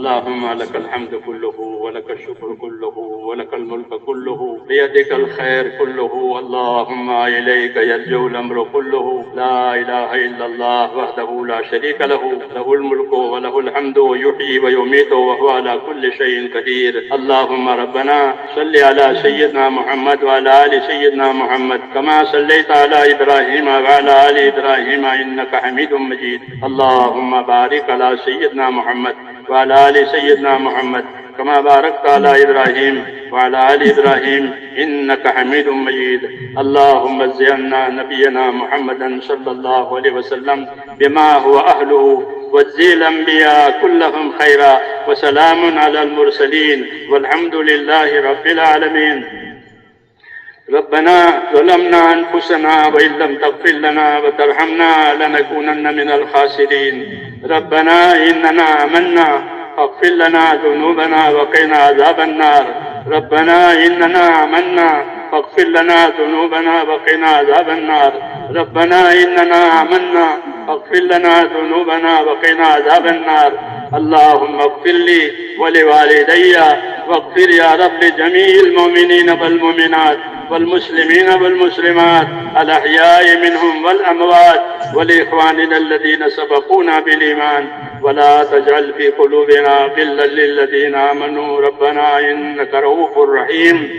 اللهم لك الحمد كله ولك الشكر كله ولك الملك كله بيدك الخير كله اللهم إليك يرجع الأمر كله لا إله إلا الله وحده لا شريك له له الملك وله الحمد يحيي ويميت وهو على كل شيء قدير اللهم ربنا صل على سيدنا محمد وعلى آل سيدنا محمد كما صليت على إبراهيم وعلى آل إبراهيم إنك حميد مجيد اللهم بارك على سيدنا محمد وعلى آل سيدنا محمد كما باركت على إبراهيم وعلى آل إبراهيم إنك حميد مجيد اللهم زينا نبينا محمدا صلى الله عليه وسلم بما هو أهله واجزي الأنبياء كلهم خيرا وسلام على المرسلين والحمد لله رب العالمين ربنا ظلمنا أنفسنا وإن لم تغفر لنا وترحمنا لنكونن من الخاسرين ربنا إننا آمنا فاغفر لنا ذنوبنا وقنا عذاب النار ربنا إننا آمنا فاغفر لنا ذنوبنا وقنا عذاب النار ربنا إننا آمنا فاغفر لنا ذنوبنا وقنا عذاب النار اللهم اغفر لي ولوالدي واغفر يا رب لجميع المؤمنين والمؤمنات والمسلمين والمسلمات الأحياء منهم والأموات ولإخواننا الذين سبقونا بالإيمان ولا تجعل في قلوبنا غلا للذين آمنوا ربنا إنك رؤوف رحيم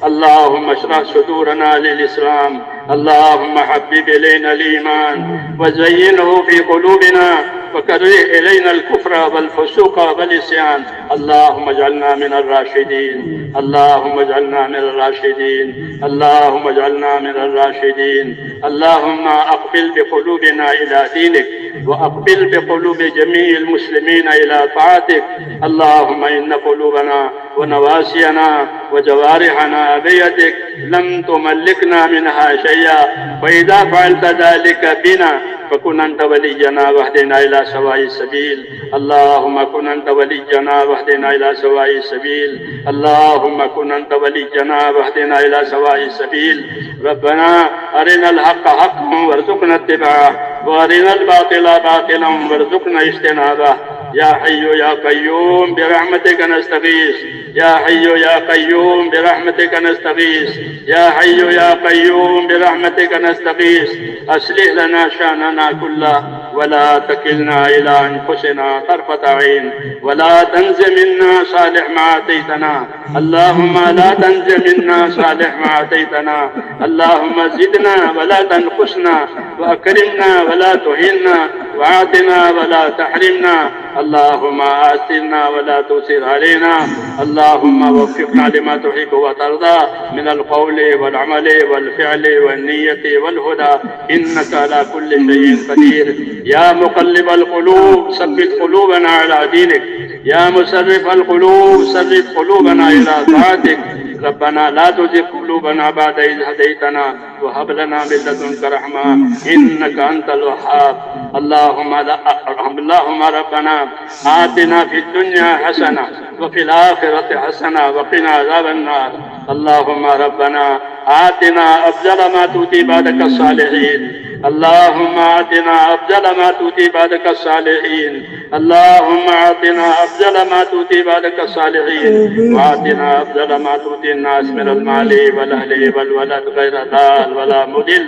اللهم اشرح صدورنا للإسلام اللهم حبب إلينا الإيمان وزينه في قلوبنا وكره إلينا الكفر والفسوق والعصيان اللهم اجعلنا من الراشدين اللهم اجعلنا من الراشدين اللهم اجعلنا من الراشدين اللهم أقبل بقلوبنا إلى دينك وأقبل بقلوب جميع المسلمين إلى طاعتك اللهم إن قلوبنا ونواسينا وجوارحنا بيدك لم تملكنا منها شيئا فإذا فعلت ذلك بنا فكن أنت ولينا واهدنا إلى سواء السبيل اللهم كن أنت ولينا واهدنا إلى سواء السبيل اللهم كن أنت ولينا واهدنا إلى سواء السبيل ربنا أرنا الحق حقا وارزقنا اتباعه وأرنا الباطل باطلا وارزقنا اجتنابه يا حي يا قيوم برحمتك نستغيث يا حي يا قيوم برحمتك نستغيث يا حي يا قيوم برحمتك نستغيث أصلح لنا شأننا كله ولا تكلنا إلى أنفسنا طرفة عين ولا تنز منا صالح ما آتيتنا اللهم لا تنز منا صالح ما آتيتنا اللهم زدنا ولا تنقصنا وأكرمنا ولا تهنا وآتنا ولا تحرمنا اللهم آثرنا ولا تؤثر علينا اللهم وفقنا لما تحب وترضى من القول والعمل والفعل والنية والهدى إنك على كل شيء قدير يا مقلب القلوب ثبت قلوبنا على دينك يا مصرف القلوب صرف قلوبنا إلى طاعتك ربنا لا تزغ قلوبنا بعد إذ هديتنا وهب لنا من لدنك رحمة إنك أنت الوهاب اللهم ربنا آتنا في الدنيا حسنة وفي الآخرة حسنة وقنا عذاب النار اللهم ربنا آتنا أفضل ما تؤتي بعدك الصالحين اللهم آتنا أفضل ما تؤتي بعدك الصالحين اللهم آتنا أفضل ما تؤتي بعدك الصالحين وآتنا أفضل ما تؤتي الناس من المال والأهل والولد غير ضال ولا مضل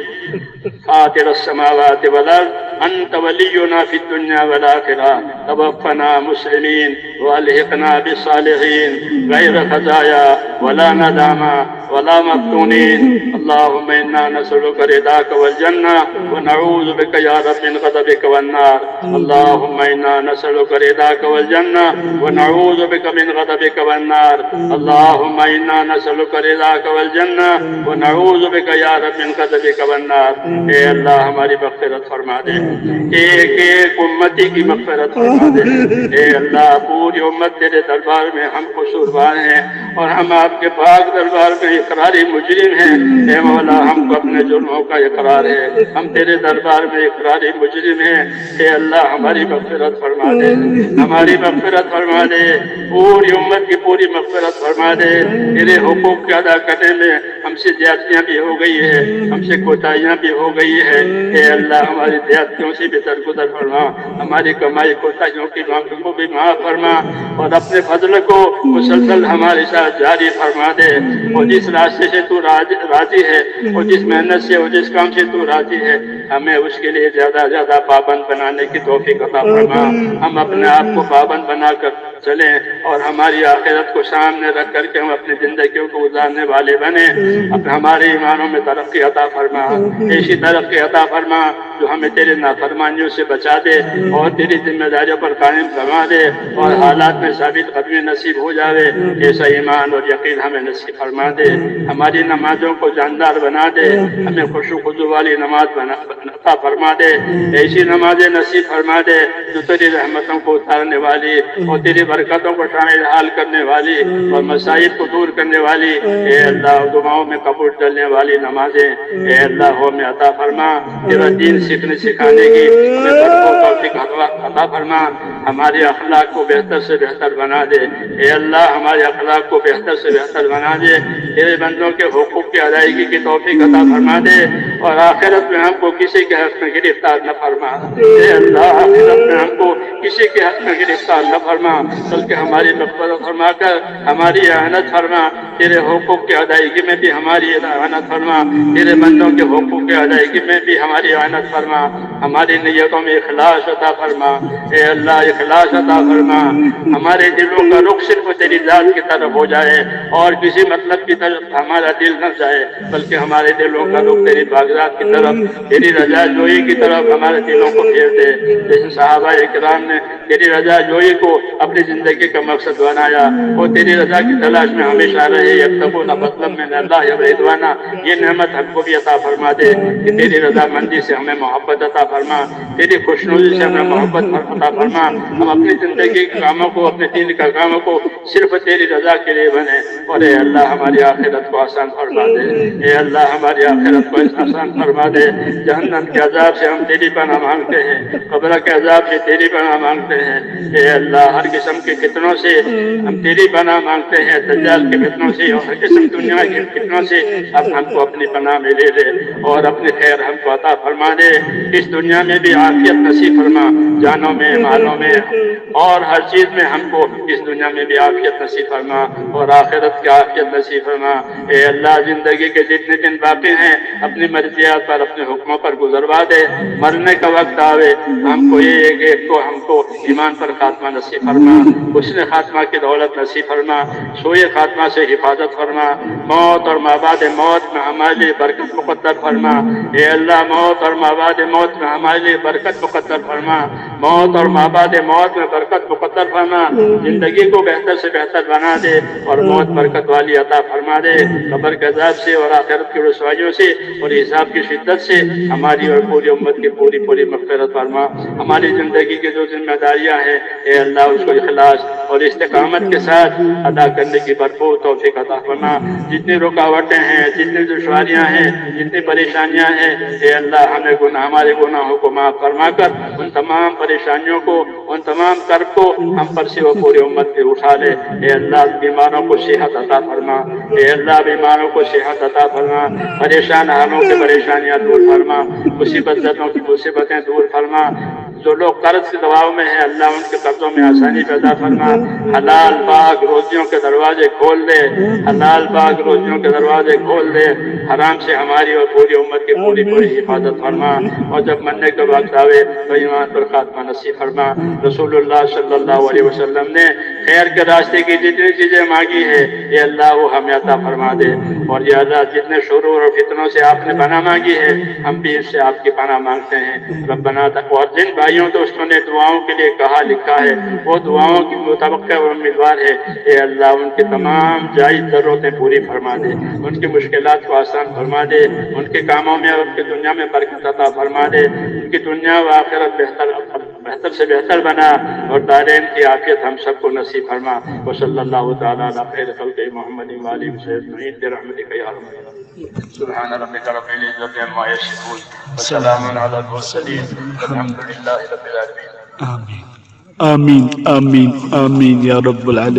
فاطر السماوات والأرض أنت ولينا في الدنيا والآخرة توفنا مسلمين وألحقنا بالصالحين غير خزايا ولا ندامة ولا مفتونين اللهم إنا نسألك رضاك والجنة ونعوذ بك يا رب من غضبك والنار اللهم إنا نسألك رضاك والجنة ونعوذ بك من غضبك والنار اللهم إنا نسألك رضاك والجنة ونعوذ بك يا رب من غضبك والنار اے اللہ ہماری مغفرت فرما دے ایک ایک امتی کی مغفرت فرما دے اے اللہ پوری امت تیرے دربار میں ہم قصوروار ہیں اور ہم آپ کے پاک دربار میں اقراری مجرم ہیں، اے مولا ہم کو اپنے جرموں کا اقرار ہے، ہم تیرے دربار میں اقراری مجرم ہیں، اے اللہ ہماری مغفرت فرما دے، ہماری مغفرت فرما دے، پوری امت کی پوری مغفرت فرما دے۔ تیرے حقوق کے ادا کرنے میں ہم سے زیادتیاں بھی ہو گئی ہے، ہم سے کوتاہیاں بھی ہو گئی ہے، اے اللہ ہماری زیادتیوں سے بھی درگزر فرما، ہماری کمائی کوتاہیوں کی معافی کو بھی معاف فرما، اور اپنے فضل کو مسلسل ہمارے ساتھ جاری فرما دے، اور جس راستے سے تو راضی ہے، اور جس محنت سے اور جس کام سے تو راضی ہے، ہمیں اس کے لیے زیادہ زیادہ پابند بنانے کی توفیق عطا فرما۔ ہم اپنے آپ کو پابند بنا کر چلیں اور ہماری آخرت کو سامنے رکھ کر کے ہم اپنی زندگیوں کو گزارنے والے بنیں۔ اب ہمارے ایمانوں میں ترقی عطا فرما، ایسی ترقی عطا فرما جو ہمیں تیرے نافرمانیوں سے بچا دے اور تیری ذمہ داریوں پر قائم فرما دے، اور حالات میں ثابت قدمی نصیب ہو جاوے۔ ایسا ایمان اور یقین ہمیں نصیب فرما دے، ہماری نمازوں کو جاندار بنا دے، ہمیں خشوع و خضوع والی نماز عطا فرما دے، ایسی نمازیں نصیب فرما دے جو تیری رحمتوں کو اتارنے والی اور تیری برکتوں کو شامل حال کرنے والی اور مسائل کو دور کرنے والی، اے اللہ دعاؤں میں قبول ڈلنے والی نمازیں اے اللہ ہمیں عطا فرما۔ تیرا دین سیکھنے سکھانے کی ہمیں برکت توفیق عطا فرما، ہمارے اخلاق کو بہتر سے بہتر بنا دے، اے اللہ ہمارے اخلاق کو بہتر سے بہتر بنا دے، تیرے بندوں کے حقوق کی ادائیگی کی توفیق عطا فرما دے، اور آخرت میں ہم کو کسی کے حق میں گرفتار نہ فرما، اے اللہ آخرت میں ہم کو کسی کے حق میں گرفتار نہ فرما، بلکہ ہماری مغفرت فرما کر ہماری اعانت فرما، تیرے حقوق کی ادائیگی میں بھی ہماری اعانت فرما، تیرے بندوں کے حقوق کی ادائیگی میں بھی ہماری اعانت فرما، ہماری نیتوں میں اخلاص عطا فرما، اے اللہ اخلاص عطا فرما، ہمارے دلوں کا رخ صرف تیری ذات کی طرف ہو جائے اور کسی مطلب کی طرف ہمارا دل نہ جائے، بلکہ ہمارے دلوں کا رخ تیری باغات کی طرف، تیری رضا جوئی کی طرف ہمارے دلوں کو پھیر دے، جیسے صحابہ اکرام نے تیری رضا جوئی کو اپنی زندگی کا مقصد بنایا، وہ تیری رضا کی تلاش میں ہمیشہ رہے، یبتغون فضلا من اللہ ورضوانا، یہ نعمت ہم کو بھی عطا فرما دے کہ تیری رضا مندی سے ہمیں محبت عطا فرما، تیری خوشنودی سے ہمیں محبت عطا فرما، ہم اپنی زندگی کے کاموں کو اپنے دین کا کاموں کو صرف تیری رضا کے لیے بنے، اور اے اللہ ہماری آخرت کو آسان فرما دے، اے اللہ ہماری آخرت کو آسان فرما دے، جہنم کے عذاب سے ہم تیری پناہ مانگتے ہیں، قبر کے عذاب سے تیری پناہ مانگتے ہیں، اے اللہ ہر قسم کے فتنوں سے ہم تیری پناہ مانگتے ہیں، دجال کے فتنوں سے اور ہر قسم دنیا کے فتنوں سے اب ہم کو اپنی پناہ میں لے لے اور اپنی خیر ہم کو عطا فرما دے، اس دنیا میں بھی عافیت نصیب فرما، جانوں میں مالوں میں اور ہر چیز میں ہم کو اس دنیا میں بھی عافیت نصیب فرما اور آخرت کی عافیت نصیب فرما، اے اللہ زندگی کے جتنے دن باقی ہیں اپنی مرضیات پر اپنے حکموں پر گزروا دے، مرنے کا وقت آوے ہم کو ایک کو ہم کو ایمان پر خاتمہ نصیب فرما، حسن خاتمہ کی دولت نصیب فرما، سوئے خاتمہ سے حفاظت فرما، موت اور مابعد موت میں ہمارے لیے برکت مقدر فرما، اے اللہ موت اور مابعد موت میں ہمارے لیے برکت مقدر فرما، موت اور مابعد موت میں برکت مقدر فرما، زندگی کو بہتر سے بہتر بنا دے اور موت برکت والی عطا فرما دے، قبر کے عذاب سے اور آخرت کی رسوائیوں سے اور حساب کی شدت سے ہماری اور پوری امت کی پوری مغفرت فرما، ہماری زندگی کی جو ذمہ داریاں ہیں اے اللہ اس کو اخلاص اور استقامت کے ساتھ ادا کرنے کی بھرپور توفیق عطا فرما، جتنی رکاوٹیں ہیں جتنی دشواریاں ہیں جتنی پریشانیاں ہیں اے اللہ ہمارے گناہوں کو معاف فرما کر ان تمام پریشانیوں کو ان تمام کرب کو ہم پر سے وہ پوری امت پہ اٹھا لے، اے اللہ بیماروں کو صحت عطا فرما، اے اللہ بیماروں کو صحت عطا فرما، پریشان حالوں کے پریشانیاں دور فرما، مصیبتوں کی مصیبتیں دور فرما، جو لوگ قرض کے دباؤ میں ہیں اللہ ان کے قرضوں میں آسانی پیدا فرما، حلال پاک روزیوں کے دروازے کھول دے، حلال پاک روزیوں کے دروازے کھول دے، حرام سے ہماری اور پوری امت کی پوری حفاظت فرما، اور جب مرنے کا وقت آوے تو ایمان پر خاتمہ نصیب فرما۔ رسول اللہ صلی اللہ علیہ وسلم نے خیر کے راستے کی جتنی چیزیں مانگی ہے اے اللہ وہ ہمیں عطا فرما دے، اور یا اللہ جتنے شرور اور فتنوں سے آپ نے پناہ مانگی ہے ہم بھی اس سے آپ کی پناہ مانگتے ہیں ربنا، اور جن بھائیوں دوستوں نے دعاؤں کے لیے کہا لکھا ہے وہ دعاؤں کی متوقع اور امیدوار ہے، اے اللہ ان کی تمام جائز ضرورتیں پوری فرما دے، ان کی مشکلات کو آسان فرما دے، ان کے کاموں میں اور ان کی دنیا میں برکت عطا فرما دے، ان کی دنیا و آخرت بہتر سے بہتر بنا، اور دارین کی عافیت ہم سب کو نصیب فرما. وصلی اللہ تعالی علی خیر خلق محمد و آلہ وصحبہ برحمتک یا ارحم الراحمین. سبحان ربک رب العزۃ عما یصفون وسلام علی المرسلین والحمد للہ رب العالمین. آمین آمین آمین آمین یا رب العالمین.